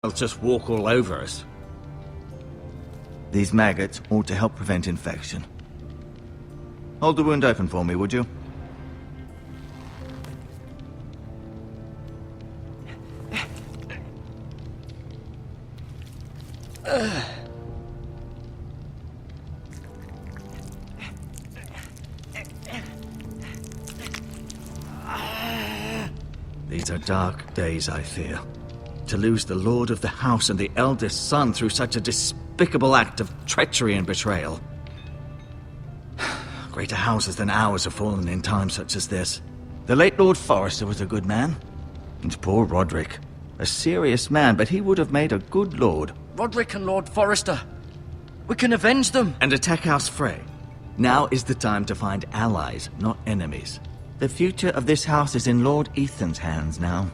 They'll just walk all over us. These maggots ought to help prevent infection. Hold the wound open for me, would you? These are dark days, I fear. To lose the lord of the house and the eldest son through such a despicable act of treachery and betrayal. Greater houses than ours have fallen in times such as this. The late Lord Forrester was a good man. And poor Roderick. A serious man, but he would have made a good lord. Roderick and Lord Forrester. We can avenge them. And attack House Frey. Now is the time to find allies, not enemies. The future of this house is in Lord Ethan's hands now.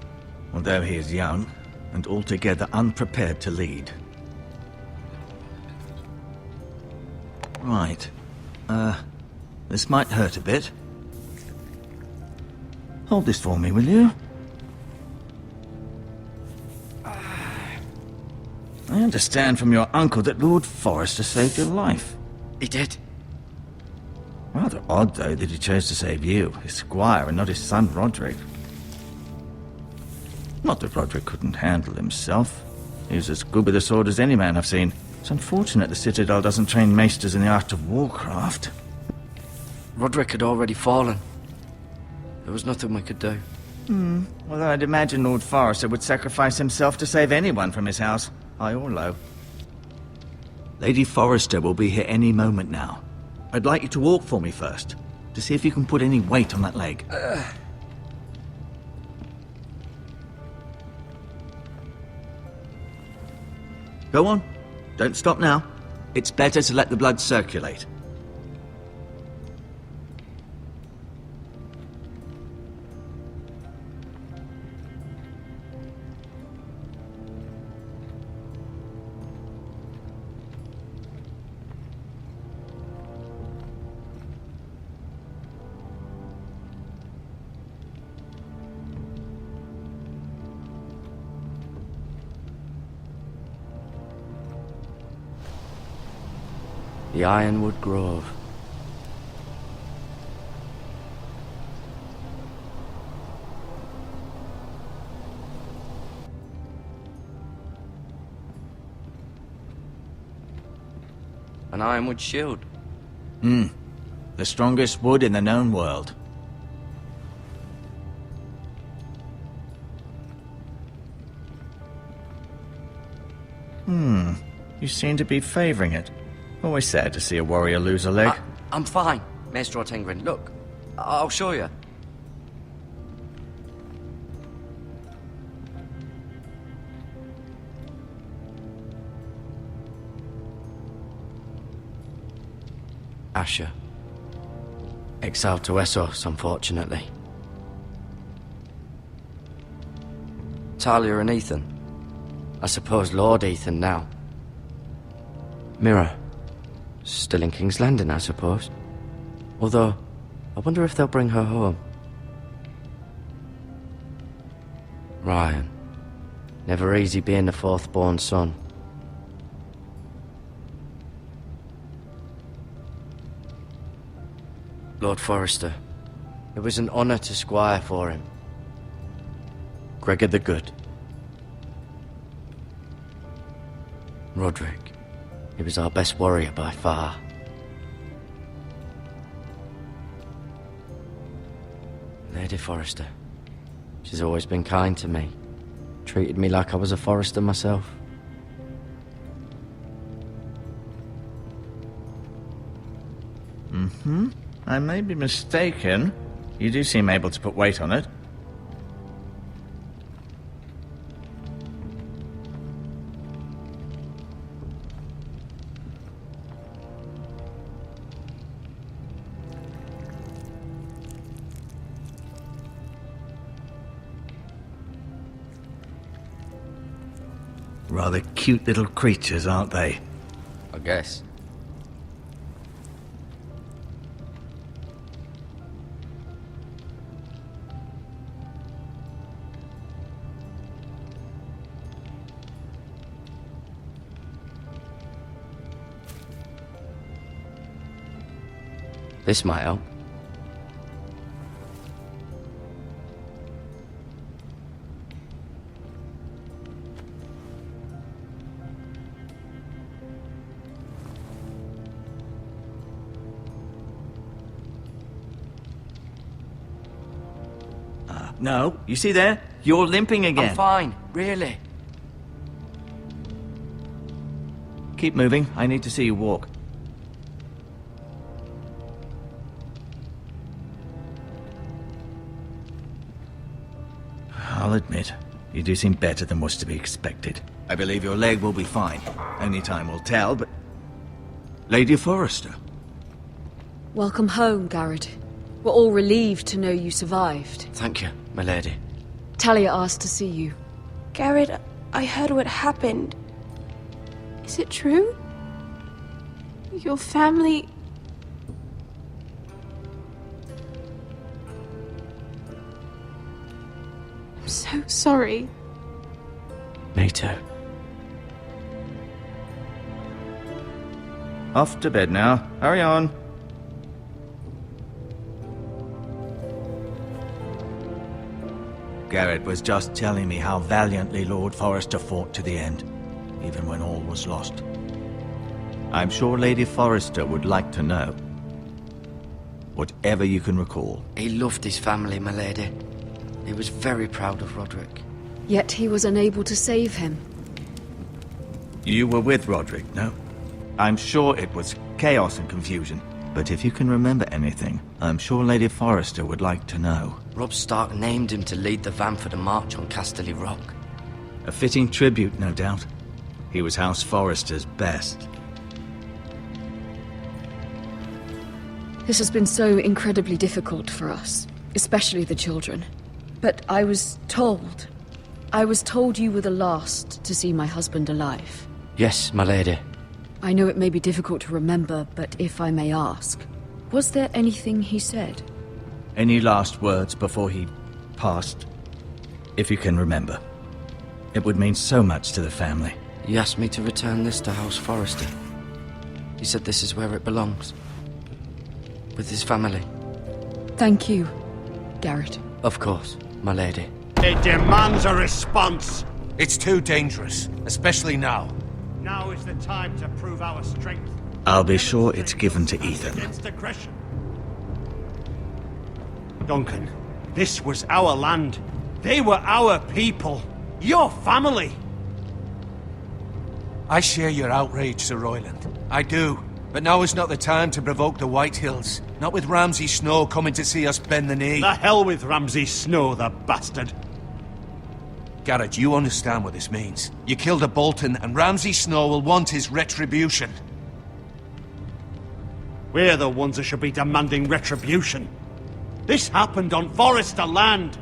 Although he is young, and altogether unprepared to lead. Right. This might hurt a bit. Hold this for me, will you? I understand from your uncle that Lord Forrester saved your life. He did. Rather odd, though, that he chose to save you, his squire, and not his son Roderick. Not that Roderick couldn't handle himself. He was as good with a sword as any man I've seen. It's unfortunate the Citadel doesn't train maesters in the art of warcraft. Roderick had already fallen. There was nothing we could do. Well, I'd imagine Lord Forrester would sacrifice himself to save anyone from his house, high or low. Lady Forrester will be here any moment now. I'd like you to walk for me first, to see if you can put any weight on that leg. Go on. Don't stop now. It's better to let the blood circulate. The Ironwood Grove. An ironwood shield. The strongest wood in the known world. You seem to be favoring it. Always sad to see a warrior lose a leg. I'm fine, Maestro Tengrin. Look, I'll show you. Asher. Exiled to Essos, unfortunately. Talia and Ethan. I suppose Lord Ethan now. Mira. Still in King's Landing, I suppose. Although, I wonder if they'll bring her home. Ryan. Never easy being the fourth-born son. Lord Forrester. It was an honor to squire for him. Gregor the Good. Roderick. He was our best warrior by far. Lady Forrester. She's always been kind to me. Treated me like I was a Forrester myself. I may be mistaken. You do seem able to put weight on it. Rather cute little creatures, aren't they? I guess. This might help. No, you see there? You're limping again. I'm fine, really. Keep moving. I need to see you walk. I'll admit, you do seem better than was to be expected. I believe your leg will be fine. Only time will tell, but... Lady Forrester. Welcome home, Garred. We're all relieved to know you survived. Thank you, my lady. Talia asked to see you. Garred, I heard what happened. Is it true? Your family... I'm so sorry. Me too. Off to bed now. Hurry on. Garred was just telling me how valiantly Lord Forrester fought to the end, even when all was lost. I'm sure Lady Forrester would like to know. Whatever you can recall. He loved his family, my lady. He was very proud of Roderick. Yet he was unable to save him. You were with Roderick, no? I'm sure it was chaos and confusion. But if you can remember anything, I'm sure Lady Forrester would like to know. Robb Stark named him to lead the van for the march on Casterly Rock. A fitting tribute, no doubt. He was House Forrester's best. This has been so incredibly difficult for us, especially the children. But I was told you were the last to see my husband alive. Yes, my lady. I know it may be difficult to remember, but if I may ask, was there anything he said? Any last words before he passed? If you can remember. It would mean so much to the family. He asked me to return this to House Forrester. He said this is where it belongs. With his family. Thank you, Garred. Of course, my lady. It demands a response. It's too dangerous, especially now. Now is the time to prove our strength. I'll be sure it's given to Ethan. Against aggression. Duncan, this was our land. They were our people. Your family. I share your outrage, Sir Royland. I do. But now is not the time to provoke the White Hills. Not with Ramsay Snow coming to see us bend the knee. The hell with Ramsay Snow, the bastard. Garred, you understand what this means. You killed a Bolton, and Ramsay Snow will want his retribution. We're the ones that should be demanding retribution. This happened on Forrester land.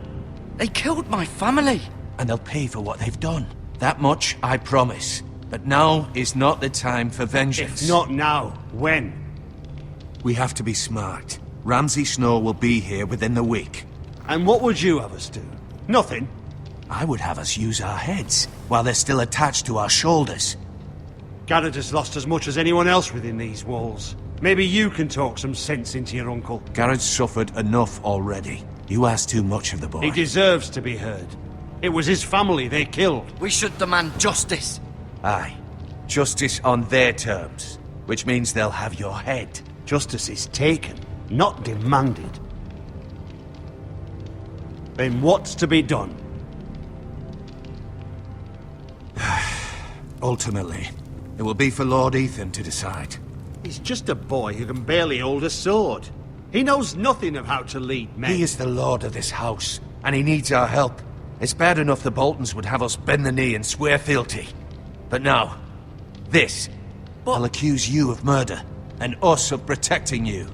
They killed my family. And they'll pay for what they've done. That much, I promise. But now is not the time for vengeance. If not now, when? We have to be smart. Ramsay Snow will be here within the week. And what would you have us do? Nothing. I would have us use our heads, while they're still attached to our shoulders. Garred has lost as much as anyone else within these walls. Maybe you can talk some sense into your uncle. Garred's suffered enough already. You ask too much of the boy. He deserves to be heard. It was his family they killed. We should demand justice. Aye. Justice on their terms. Which means they'll have your head. Justice is taken, not demanded. Then what's to be done? Ultimately, it will be for Lord Ethan to decide. He's just a boy who can barely hold a sword. He knows nothing of how to lead men. He is the lord of this house, and he needs our help. It's bad enough the Boltons would have us bend the knee and swear fealty. But now, this. I'll accuse you of murder, and us of protecting you.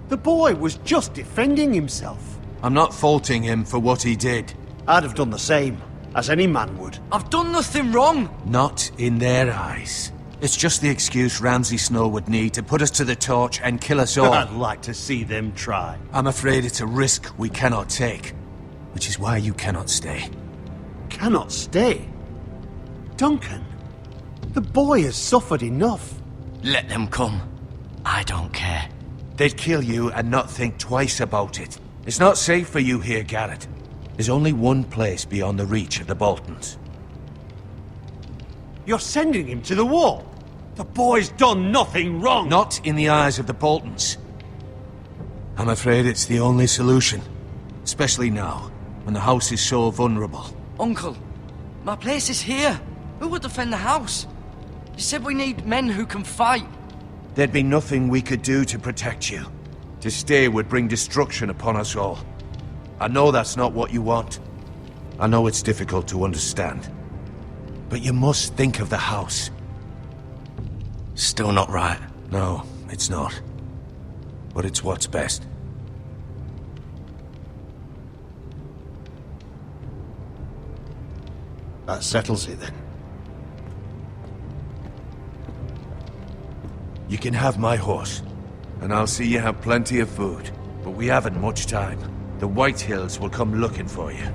The boy was just defending himself. I'm not faulting him for what he did. I'd have done the same, as any man would. I've done nothing wrong. Not in their eyes. It's just the excuse Ramsay Snow would need to put us to the torch and kill us all. I'd like to see them try. I'm afraid it's a risk we cannot take. Which is why you cannot stay. Cannot stay? Duncan, the boy has suffered enough. Let them come. I don't care. They'd kill you and not think twice about it. It's not safe for you here, Garred. There's only one place beyond the reach of the Boltons. You're sending him to the wall? The boy's done nothing wrong! Not in the eyes of the Boltons. I'm afraid it's the only solution. Especially now, when the house is so vulnerable. Uncle, my place is here. Who would defend the house? You said we need men who can fight. There'd be nothing we could do to protect you. To stay would bring destruction upon us all. I know that's not what you want. I know it's difficult to understand. But you must think of the house. Still not right. No, it's not. But it's what's best. That settles it then. You can have my horse, and I'll see you have plenty of food. But we haven't much time. The White Hills will come looking for you.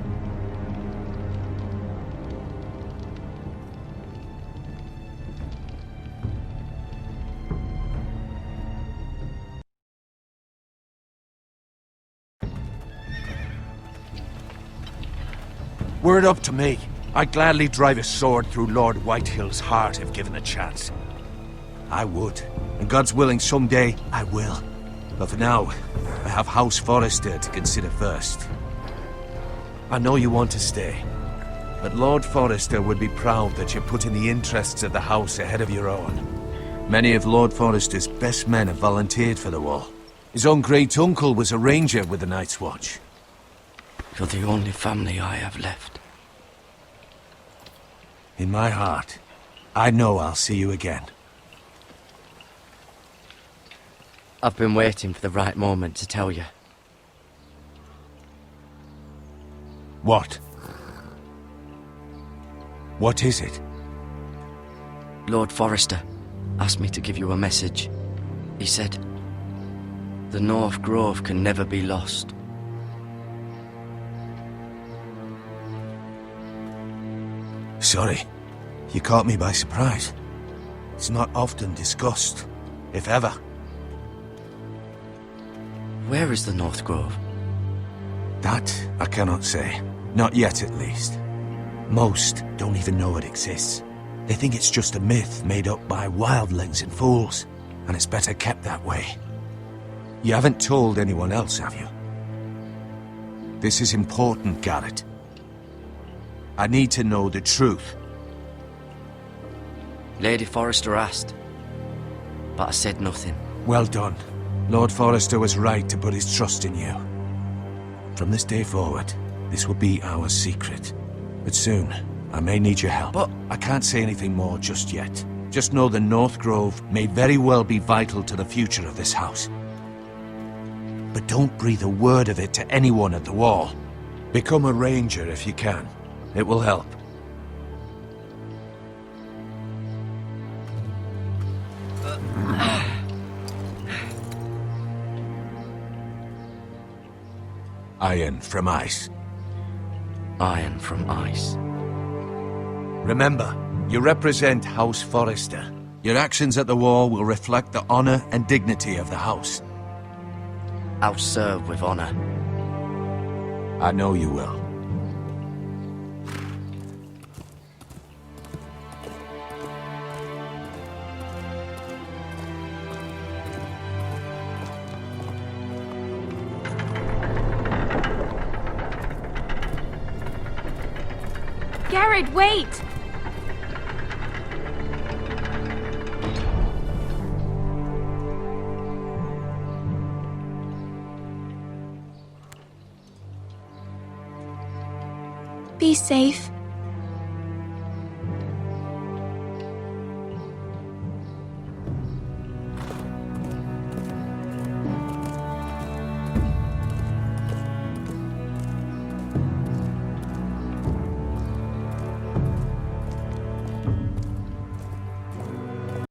Were it up to me, I'd gladly drive a sword through Lord Whitehill's heart if given the chance. I would, and God's willing someday I will. But for now, I have House Forrester to consider first. I know you want to stay, but Lord Forrester would be proud that you're putting the interests of the house ahead of your own. Many of Lord Forrester's best men have volunteered for the wall. His own great-uncle was a ranger with the Night's Watch. You're the only family I have left. In my heart, I know I'll see you again. I've been waiting for the right moment to tell you. What? What is it? Lord Forrester asked me to give you a message. He said, the North Grove can never be lost. Sorry, you caught me by surprise. It's not often discussed, if ever. Where is the North Grove? That I cannot say. Not yet, at least. Most don't even know it exists. They think it's just a myth made up by wildlings and fools, and it's better kept that way. You haven't told anyone else, have you? This is important, Garred. I need to know the truth. Lady Forrester asked, but I said nothing. Well done. Lord Forrester was right to put his trust in you. From this day forward, this will be our secret. But soon, I may need your help. But I can't say anything more just yet. Just know the North Grove may very well be vital to the future of this house. But don't breathe a word of it to anyone at the wall. Become a ranger if you can. It will help. Iron from ice. Iron from ice. Remember, you represent House Forrester. Your actions at the wall will reflect the honor and dignity of the house. I'll serve with honor. I know you will. Garred, wait! Be safe.